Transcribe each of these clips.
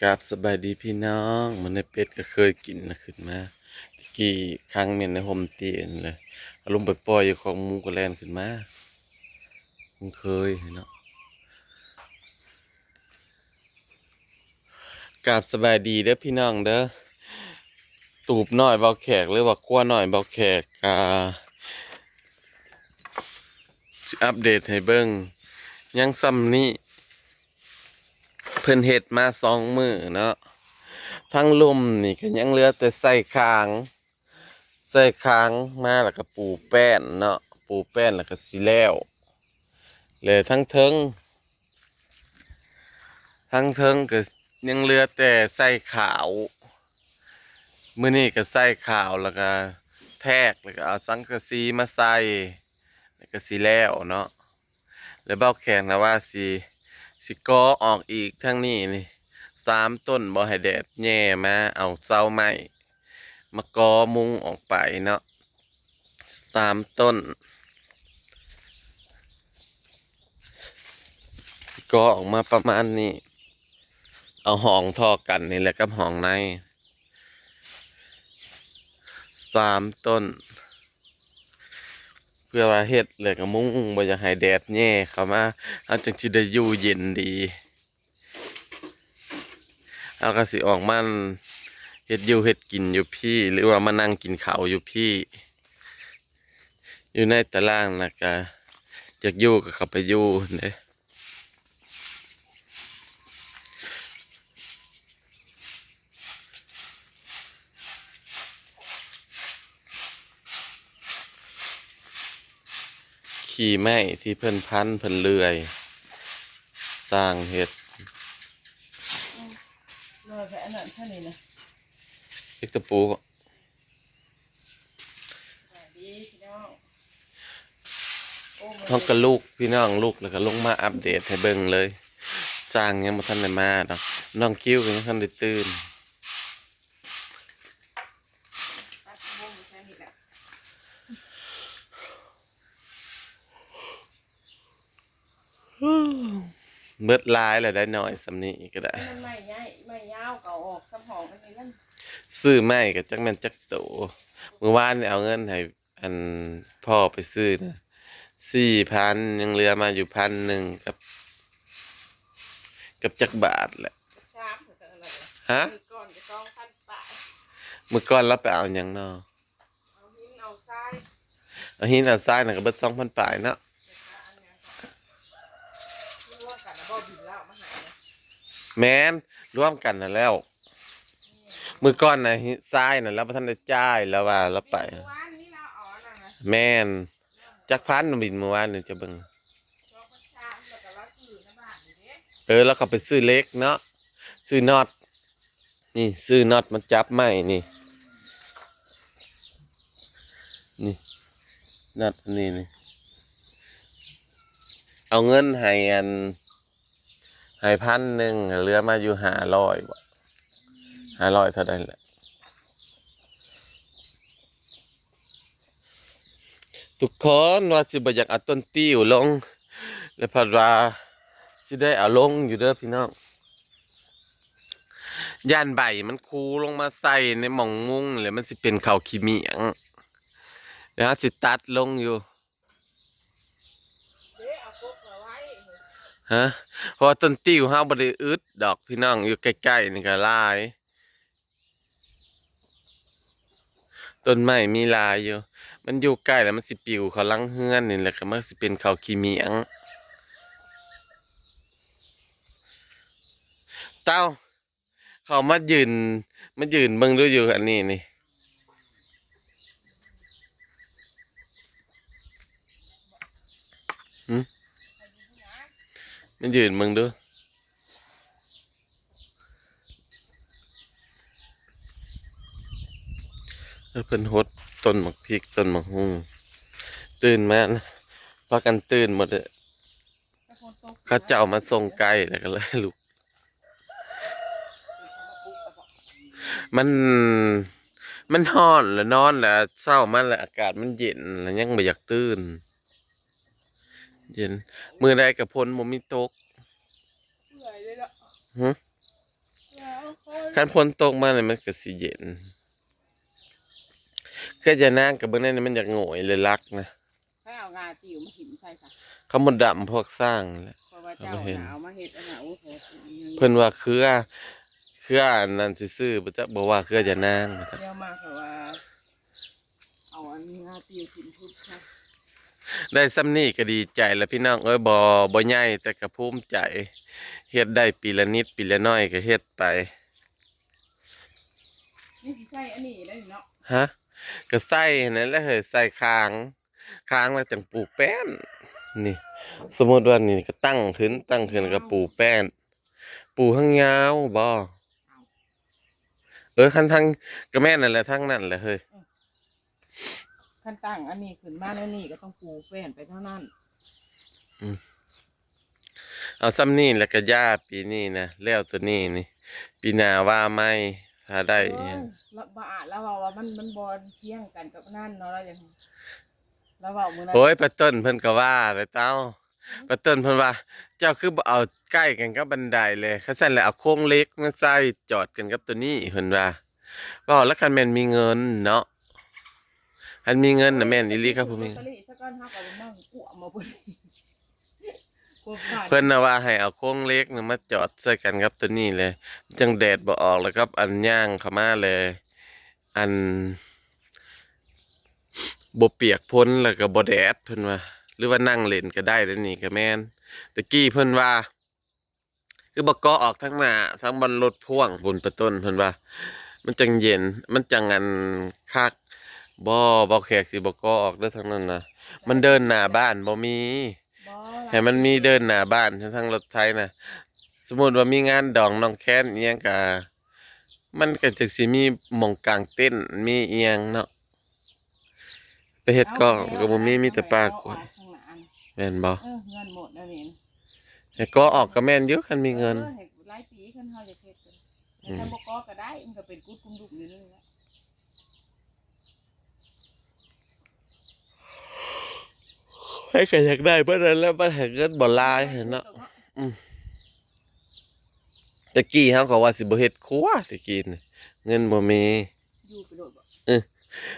ครับสบายดีพี่น้องมันในเป็ดก็เคยกินนะขึ้นมาตะกี้ครั้งเมียนในโฮมเตียนเลยอารมณ์ไปปล่อยอยู่ของหมูกระแลนขึ้นมามันเคยเนาะกราบสบายดีเด้อพี่น้องเด้อตูบน้อยเบาแขกหรือว่าขั้วน้อยเบาแขกสิอัปเดตให้เบิ่งยังซ้ำนี้เพิ่นเฮ็ดมา2 มื้อเนาะทั้งลุ่มนี่ก็ยังเหลือแต่ใส่ค้างมาแล้วก็ปูแป้นเนาะปูแป้นแล้วก็สิแล้วเลยทั้งเทิงก็ยังเหลือแต่ใส่ขาวมื้อนี้ก็ใส่ขาวแล้วก็แทกแล้วก็เอาสังกะสีมาใส่แล้วก็สิแล้วเนาะแล้วเบ้าแข็งนะว่าสิก่อออกอีกทั้งนี้นี่3 ต้นบ่ให้แดดแย่มาเอาเสาไม้มาก่อมุงออกไปเนาะ3 ต้นก่อออกมาประมาณนี้เอาห้องท่อกันนี่แหละกับห้องใน3 ต้นเพื่อว่าเฮ็ดเลยก็มุงบ่อยากให้แดดแย่เข้ามาเอาจังสิได้อยู่เย็นดีเอาก็สิออกมาเฮ็ดอยู่เฮ็ดกินอยู่พี่หรือว่ามานั่งกินข้าวอยู่พี่อยู่ในตารางแล้วก็อยากอยู่ก็เข้าไปอยู่เด้ขี่ไม้ที่เพิ่นพันเพิ่นเลื่อยสร้างเฮ็ดเลยไปอันนั้นเท่านี้นะเล็กตะปูสวัสดีพี่น้องโอ้ท้องกับลูกพี่น้องลูกแล้วก็ลงมาอัปเดตให้เบิ่งเลยจ้างยังบ่ทันได้มาดอกน้องคิวก็ยังทันได้ตื่นตัดวงแค่นี้แหละเบิดลายแล้วได้หน่อยสำนี้ก็ได้มันไม่ใหญ่ไม่ยาวเก่าออกสมองอันนี้นั่นซื้อไม้ก็จักแม่นจักโตเมื่อวานนี่เอาเงินให้อันพ่อไปซื้อนะ4,000ยังเหลือมาอยู่1,000กับจักบาทแหละชามถึงอะไรฮะคือก่อนจะ2,000 บาทมื้อก่อนเราไปเอาหยังเนาะเอาหินเอาทรายเอาหินเอาทรายน่ะก็เบิด2,000ปลายเนาะเดี๋ยวอันนี้ก็ร่วมกันแล้วบ่บินแล้วมาหาเลยแม่นร่วมกันน่ะแล้วมื้อก่อนน่ะหินทรายน่ะเราบ่ทันได้จ่ายแล้วว่าเราไปเมื่อวานนี้เราอ๋อน่ะนะแม่นจักพันบินเมื่อวานนี่จะเบิ่ง2,000 ชามแล้วก็เราซื้อในบ้านนี่เด้แล้วก็ไปซื้อเหล็กเนาะซื้อน็อตนี่ซื้อน็อตมาจับไม้นี่น็อตอันนี้นี่เอาเงินให้ให้1,000เหลือมาอยู่500บ่500เท่าใดแหละทุกคนว่าสิบ่อยากเอาต้นติ้วลงแล้วพัดว่าสิได้เอาลงอยู่เด้อพี่น้องย่านใบมันคูลงมาใส่ในหม่องมุ้งแล้วมันสิเป็นข้าวขี้เมียงแล้วสิตัดลงอยู่เด้เอาปุ๊บเอาไว้ฮะเพราะว่าต้นติ้วเฮาบ่ได้อึดดอกพี่น้องอยู่ใกล้ๆนี่ก็หลายต้นไม้มีหลายอยู่มันอยู่ใกล้แล้วมันสิปลิวเข้าหลังเฮือนนี่แหละก็มันสิเป็นข้าวขี้เมียงเต้าเขามายืนเบิ่งดูอยู่อันนี้นี่หึมันยืนเบิ่งดูเพิ่นหดต้นหมกพริกต้นหมกฮุ่งตื่นมานะพากันตื่นหมดเลยเขาเจ้ามาส่งไก่แล้วก็เลยลุกมันมันร้อนแล้วนอนแล้วเช้ามาแล้วอากาศมันเย็นแล้วยังบ่อยากตื่นเย็นมื้อใดก็ฝนบ่มีตกเหนื่อยเลยละหึเหนื่อย คันฝนตกมาเนี่ยมันก็สิเย็นก็จะนั่งกับเบิ่งนั่นมันอยากโง่ยเลยรักนะ ให้เอางาติวมาหินใส่ค่ะ เขามดดำพวกสร้างแหละ เพราะว่าเจ้าหนาวมาเฮ็ดอันน่ะโอ้โห เพิ่นว่าเครืออันนั้นซื่อๆบ่จักบ่ว่าเครือจะนางว่าจัก เดี๋ยวมาเพราะว่าเอาอันงาติวกินพุทธค่ะ ได้ซ้ำนี้ก็ดีใจแล้วพี่น้องเอ้ยบ่ใหญ่แต่ก็ภูมิใจเฮ็ดได้ปีละนิดปีละน้อยก็เฮ็ดไป นี่สิใช่อันนี้ได้เนาะ ฮะก็ใส่นั่นแหละเฮ้ยใส่ค้างแล้วจังปลูกแป้นนี่ สมมุติว่านี่ก็ตั้งขึ้นก็ปลูกแป้นปลูกข้างยาวบ่คันทางก็แม่นนั่นแหละทางนั้นแหละเฮ้ย ขั้นตั้งอันนี้ขึ้นมาแล้วนี่ก็ต้องปูแป้นไปเท่านั้น เอาซ้ำนี่แล้วก็ย่าปีนี้นะแล้วตัวนี้นี่ปีหน้าว่าไม่ถ้าได้ เออแล้วบ่อาจแล้วว่ามันบ่เที่ยงกันกับนั่นเนาะแล้วอย่างแล้วเว้ามื้อนั้น โอ้ยป้าต้นเพิ่นก็ว่าเลยเต้าป้าต้นเพิ่นว่า เจ้าคือบ่เอาใกล้กันกับบันไดเลยคันซั่นแล้วเอาโครงเหล็กมาใส่จอดกันกับตัวนี้เพิ่นว่าเว้าแล้วคันแม่นมีเงินเนาะคันมีเงินน่ะแม่นอีหลีครับผู้มี ลอตเตอรี่ซะก่อนเฮาก็บ่มั่งกั่วมาเพิ่นกบ เพิ่นน่ะว่าให้เอาโครงเหล็กน่ะมาจอดใส่กันกับตัวนี้เลยจังแดดบ่ออกแล้วกับอันย่างเข้ามาเลย อันบ่เปียกพ้นแล้วก็บ่แดดเพิ่นว่าหรือว่านั่งเล่นก็ได้แล้วนี่ก็แม่นตะกี้เพิ่นว่าคือบ่ก่อออกทั้งหน้าทั้งบนรถพ่วงบนประต้นเพิ่นว่า มันจังเย็นมันจังอันคักบ่แขกสิบ่ก่อออกเด้อทั้งนั้นน่ะมันเดินหน้าบ้านบ่มี บ่ ให้มันมีเดินหน้าบ้านทั้งรถไถน่ะสมมุติว่ามีงานดองน้องแค้นอีหยังก็มันก็จังสิมีหม่องกลางเต้นท์มีอีหยังเนาะไปเฮ็ดกองก็บ่มีแต่ปลากล้วยแม่นบ่ เงินหมดแล้วนี่ เฮ็ดก็ออกก็แม่นอยู่คันมีเงิน เฮ็ดหลายปีขึ้นเฮาจะเฮ็ดกันแต่ถ้าบ่ก็ได้มันก็เป็นกุดกุมดุกอยู่นั่นแหละ ให้ก็อยากได้เบิดนั้นแล้วมันให้เงินบ่หลายหั้นเนาะตะกี้เฮาก็ว่าสิบ่เฮ็ดครัวตะกี้นี่เงินบ่มี อยู่ไปโดดบ่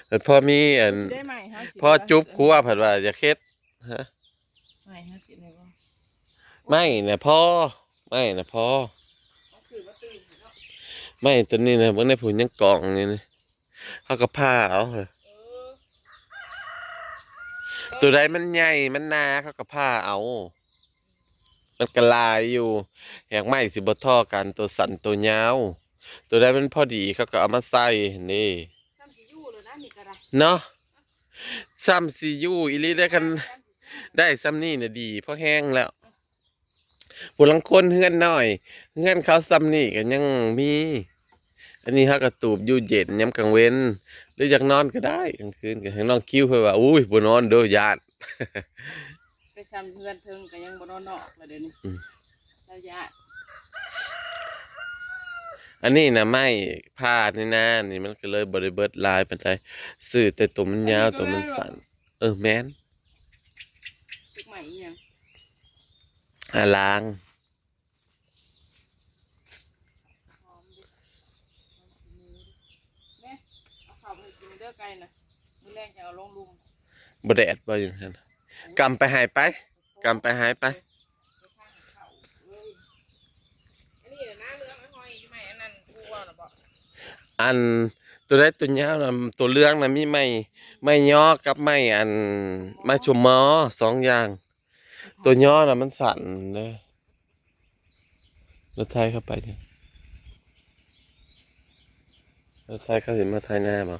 แต่พอมีอัน สิได้ไหมเฮาสิ พอจุบครัวเพิ่นว่าอยากเฮ็ดฮะ ไม่เฮาสิได้บ่ ไม่น่ะพอไม่น่ะพอ เอาคือว่าตื่นเนาะ ไม่ตัวนี้นะเบิ่งในผู้ยังกองนี่นี่เขาก็พาเอาเหอะตัวใดมันใหญ่มันหนาเขาก็พาเอา มันก็หลายอยู่แหกไม้สิบ่เท่อกันตัวสั้นตัวยาว ตัวใดมันพอดีเขาก็เอามาใส่นี่ ซ้ำสิอยู่เลยนะนี่ก็ได้ เนาะซ้ำซียูอีหลีได้กันได้ซ้ำนี่น่ะดีเพราะแห้งแล้วผู้ลังคนเฮือนน้อยเฮือนเขาซ้ำนี่ก็ยังมี อันนี้เฮาก็ตูบอยู่เย็นยามกลางเว้นหรืออยากนอนก็ได้กลางคืนก็ให้น้องคิวเพิ่นว่าอุ้ยบ่นอนเด้อญาติ ไปซ้ำเพื่อนเทิงก็ยังบ่นอนนอกเลยเดี๋ยวนี้แล้วญาติ อันนี้นะไม่ผ้านี่นะนี่มันก็เลยบ่ได้เบิดลายปานใดซื้อแต่ตัวมันยาวตัวมันสั้นแม่น ตึกใหม่อีหยัง หาล้าง หอมดิแม่เอาข้าวไปกินเด้อไก่น่ะมื้อแรกจะเอาลงลุม บ่ได้แอดบ่อย่างนั้นกำไปหายไปกำไปหายไป อันนี้นะเรื่องไอ้หอยอยู่ไหมอันนั้นกูว่าน่ะบ่ อันตัวใดตัวยาวน่ะตัวเหลืองน่ะมีไม้ย่อกับไม้อันไม้ชุมหมอสองอย่าง ตัวย่อน่ะมันสั่นเด้อรถไทยเข้าไปนี่รถไทยเขาสิมาไทยหน้าบ่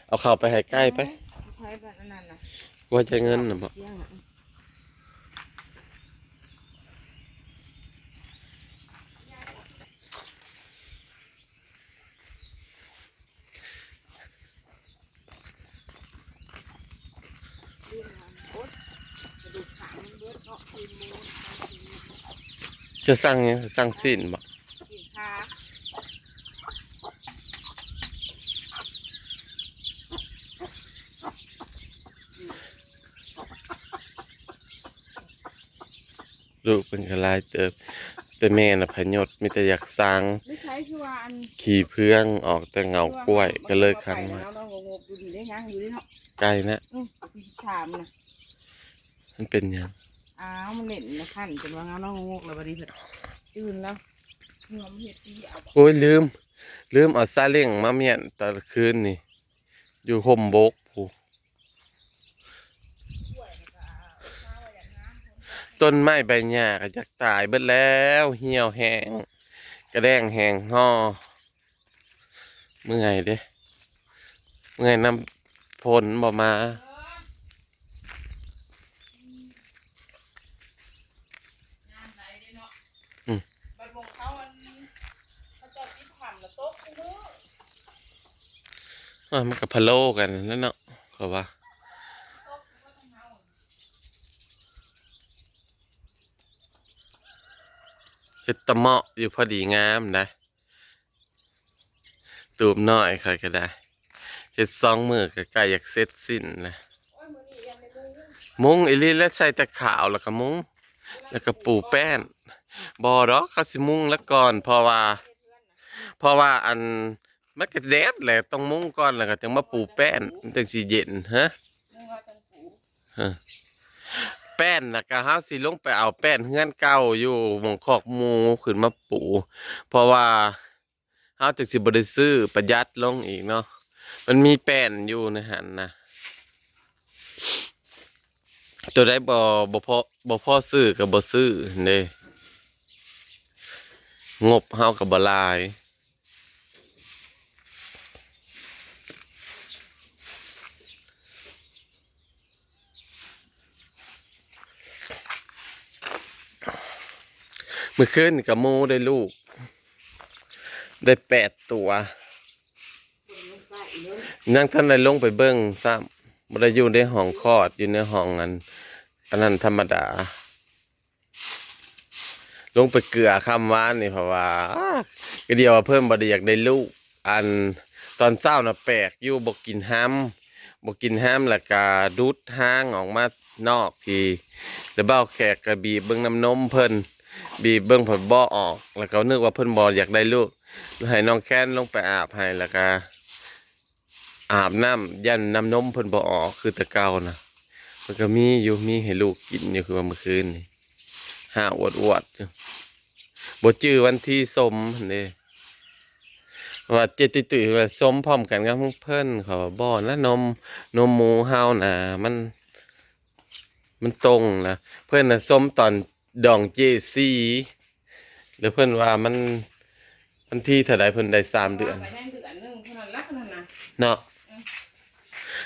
เอาเข้าไปให้ใกล้ไป ไผแบบนั้นน่ะ ว่าจะเงินน่ะบ่ เที่ยงน่ะเรื่องงานโอ๊ยกระดูกขามันเบิดเนาะคืนมูน จะสั่งหยังสั่งสิ้นบ่ กินขา ลูกเป็นกระลายเติบ แต่แม่น่ะพยศมีแต่อยากสร้าง ไม่ใช่คือว่าอัน ขี่เพื่องออกแต่เงากล้วยก็เลยคัน มา มา เนาะงงๆดูดีได้ยังอยู่ดิเนาะ ไกลนะ พี่ถามนะ มันเป็นหยัง อ้าวมันเล่นนะขั้นจนว่าเงาเนาะงงๆเลยบัดนี้เพิ่นตื่นแล้วเงามันเฮ็ดที่เอาบ่ โอ้ยลืมเอาซาเล้งมาเมียนตอนคืนนี่อยู่ห่มบกผู้ ป่วยแล้วก็ข้าวอย่างน้ำ ต้นไม้ใบหญ้าก็อยากตายเบิดแล้วเหี่ยวแห้งกระแดงแห้งห่อเมื่อยเด้เมื่อยน้ำฝนบ่มา งานไหนเด้เนาะ อืม บัดมงเขาอันเขาเจะติดถ้ำแล้วตกกูมื้อ มันก็พะโลกันแล้วเนาะเขาว่า ตกก็ต้องเอา เฮ็ดตะเมาะอยู่พอดีงามนะตูมน้อยค่อยก็ได้เฮ็ด2 มื้อก็ใกล้อยากเสร็จสิ้นนะ โอ้ยมื้อนี้ยังได้มุ้ง มุ้งอีหลีแล้วใส่แต่ขาวแล้วก็มุ้งแล้วก็ปูแป้นบ่ดอกเขาสิมุ้งแล้วก่อนเพราะว่าอันมันก็แดดแหละต้องมุ้งก่อนแล้วก็จึงมาปูแป้นมันจึงสิเย็นฮะ นึกว่าจังปู ฮะแป้นน่ะก็เฮาสิลงไปเอาแป้นเฮือนเก่าอยู่หม้องคอกหมูขึ้นมาปูเพราะว่าเฮาจึงสิบ่ได้ซื้อประหยัดลงอีกเนาะมันมีแป้นอยู่ในหันนะตัวใดบ่พอซื้อก็บ่ซื้อเด้งบเฮาก็บ่หลายมื้อคืนนี่ก็หมูได้ลูก ได้8 ตัว คนมันใส่เลย ยังท่านได้ลงไปเบิ่งซ้ำบ่ได้อยู่ในห้องคลอดอยู่ในห้องอันนั้นธรรมดา ลงไปเกลือคำว่านนี่เพราะว่าก็เดียวว่าเพิ่มบ่ได้อยากได้ลูกอันตอนเช้าน่ะแปลกอยู่บ่กินห้ำแล้วก็ดูดห้างออกมานอกพี่แล้วเบ้าแขกก็บีบเบิ่งน้ำนมเพิ่นบีบเบิ่งเพิ่นบ่ออกแล้วก็นึกว่าเพิ่นบ่อยากได้ลูกแล้วให้น้องแค้นลงไปอาบให้แล้วก็อาบน้ำยันน้ำนมเพิ่นบ่ออกคือแต่เก่านะมันก็มีให้ลูกกินอยู่คือว่าเมื่อคืนนี่ห้าอวดๆอยู่ บ่จื้อวันที่สมหั่นเด้ว่าเจติตุยว่าสมพร้อมกันกับเพิ่นเขาว่าบ่นะนมหมูเฮาน่ะมันตรงนะเพิ่นน่ะสมตอนดองเจซีแล้วเพิ่นว่ามันที่เท่าใดเพิ่นได้3 เดือน ไปได้เดือนหนึงเท่านั้นละเท่านั้นนะ เนาะ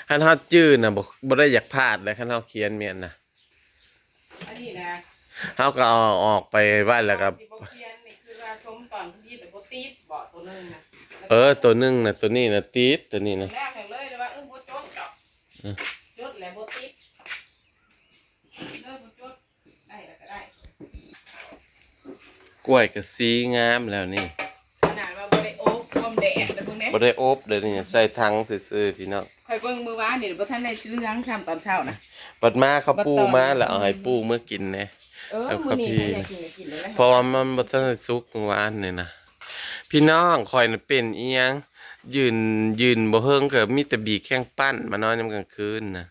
คันเฮาจื้อน่ะบ่ได้อยากพลาดเลยคันเฮาเขียนแม่นน่ะ อันนี้นะ เฮาก็เอาออกไปไว้แล้วก็ สิบ่เขียนนี่คือว่าชมตอนที่แต่บ่ติดบ่ตัวหนึงนะ ตัวหนึงน่ะตัวนี้น่ะติดตัวนี้น่ะ แรกแห่งเลยว่าบ่จดดอกจดแล้วบ่ติดบ่จดได้แล้วก็ได้ กล้วยก็สีงามแล้วนี่ ขนาดว่าบ่ได้โอบความแดดแต่พวกนี้ บ่ได้อบเด้อนี่ใส่ถังซื่อๆพี่น้อง ค่อยเบิ่งมื้อวานนี่บ่ทันได้ซื้อล้างชามตอนเช้านะ บัดมาเขาปูมาแล้วเอาให้ปูเมื่อกินแหน่ มื้อนี้ก็อยากกินเลยนะ เพราะว่ามันบ่ทันได้สุกเมื่อวานนี่นะพี่น้องข่อยน่ะเป็นอีหยังยืนบ่เฮิงก็มีแต่บีแข้งปั้นมานอนยามกลางคืนน่ะ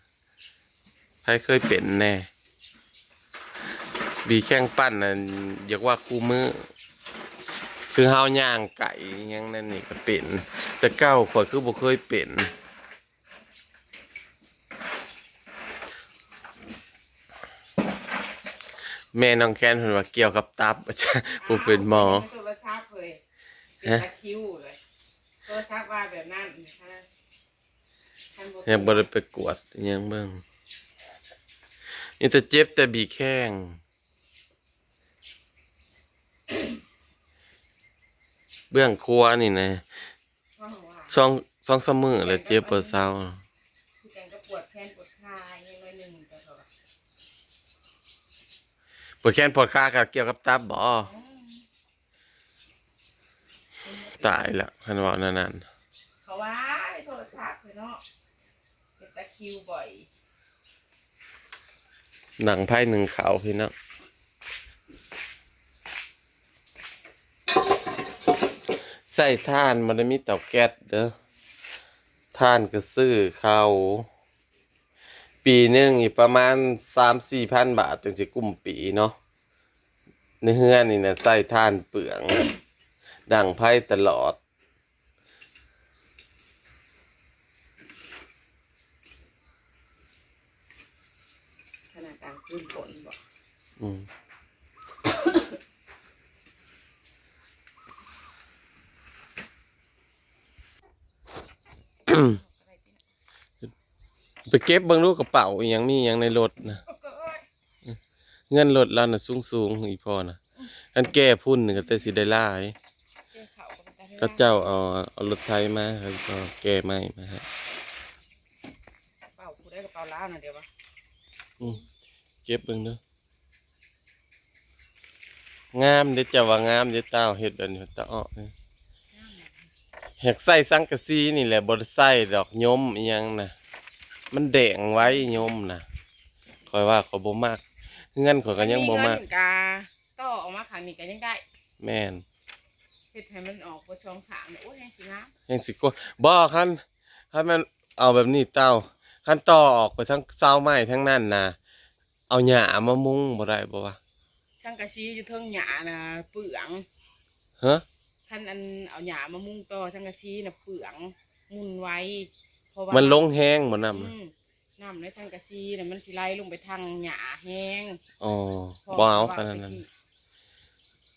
ใครเคยเป็นแน่บีแข้งปั้นน่ะอยากว่าคู่มือคือเฮาย่างไก่อิหยังนั่นนี่ก็เป็นแต่เก่าข่อยคือบ่เคยเป็นแม่น้องแค้นเพิ่นว่าเกี่ยวกับตับ ผู้เป็นหมอ โทรศัพท์เลยเป็นตะคิวเลยโทรศัพท์ว่าแบบนั้นนะคะ ยังบ่ได้ไปกวดอิหยังเบิ่งนี่แต่เจ็บแต่บีแข้งเบื้องครัวนี่นะสองสามมื้อแล้วเจ็บบ่เซา คือแกงก็ปวดแขนปวดขาอย่างน้อยหนึ่งแต่เท่าไหร่ ปวดแขนปวดขาก็เกี่ยวกับตับบ่ตายแล้วคันเว้านั่น เขาว่าโทรศัพท์เลยเนาะเป็นตะคิวบ่อย หนังไพ่หนึ่งขาวพี่น้อง ใส่ถ่านมันได้มีเตาแก๊สเด้อถ่านก็ซื้อเขาปีหนึงอีกประมาณ 3-4,000 บาทจึงสิกุ้มปีเนาะในเฮือนนี่นะใส่ถ่านเปลือง ดังไพ่ตลอด ขนาดกลางคืนฝนบอก อืม ไปเก็บเบิ่งลูกกระเป๋าอีหยังมีหยังในรถนะเงินรถเราน่ะสูงๆอีพอนะอันแก้พุ่นนี่ก็แต่สิได้หลาย เจ้าเขาก็เป็นตา ก็เจ้าเอารถไถมาเขาก็แก้ไม้มาให้ เป่ากูได้กระเป๋าล้าวน่ะเดี๋ยววะ เก็บเบิ่งเด้องามเด้อเจ้าว่างามเด้อเต้าเฮ็ดแบบนี้ตาอ้อแหกใส่สังกะสีนี่แหละบ่ได้ใส่ดอกยมอีหยังน่ะมันแดงไว้ยมน่ะข้อยว่าข้อยบ่มักเงินข้อยก็ยังบ่มัก เงินกาต่อออกมาขังนี่ก็ยังได้ แม่น เฮ็ดให้มันออกบ่ช่องขางเนี่ยโอ้ยแห้งสิงาม ยังสิกว่าบ่คันมันเอาแบบนี้เต้าคันต่อออกไปทั้งเสาไม้ทั้งนั้นน่ะเอาหญ้ามามุงบ่ได้บ่วะ ช่างกะซีอยู่เทิงหญ้าน่ะเปลือง ฮะ ท่านอันเอาหญ้ามามุงต่อช่างกะซีน่ะเปลืองมุนไว้เพราะว่า มันลงแห้งบ่นำ น้ำในช่างกะซีน่ะมันสิไหลลงไปทางหญ้าแห้ง อ๋อบ่เอาขนาดนั้น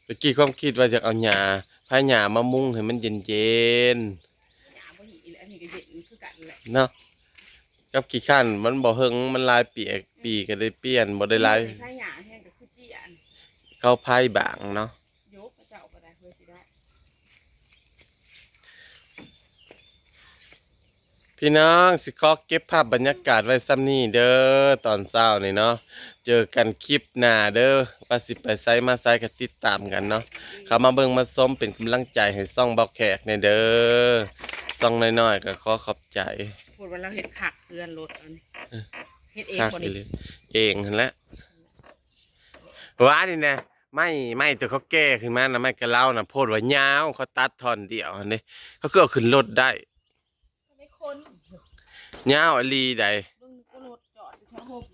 ตะกี้ความคิดว่าจะเอาหญ้าพาหญ้ามามุงให้มันเย็น หญ้าบ่หีอันนี้ก็เย็นคือกันแหละ ๆเนาะกับขี้ข้านมันบ่เฮิงมันลายเปียกปีก็ได้เปลี่ยนบ่ได้ลาย ถ้าหญ้าแห้งก็คือเจียน เข้าไผ่บางเนาะ ยกเจ้าก็ได้เพื่อสิได้ พี่น้องสิขอเก็บภาพบรรยากาศไว้ซ้ำนี้เด้อตอนเช้านี่เนาะเจอกันคลิปหน้าเด้อว่าสิไปไสมาไสก็ติดตามกันเนาะเข้ามาเบิ่งมาชมเป็นกำลังใจให้ซ่องเบาแขกในเด้อซ่องน้อยๆก็ขอขอบใจ พูดว่าเราเฮ็ดผักเพื่อนรถอันนี้เฮ็ดเอง คัก บ่ อี ได้ หลีเองหั่นแหละว่านี่นะไม่ตัวเขาแก้ขึ้นมานะไม่กระเล่านะโพดว่ายาวเขาตัดท่อนเดียวหั่นเด้เขาก็เอาขึ้นรถได้ ไม่คน ยาวอีหลีใด เบิ่งก็รถจอดอยู่ทางหก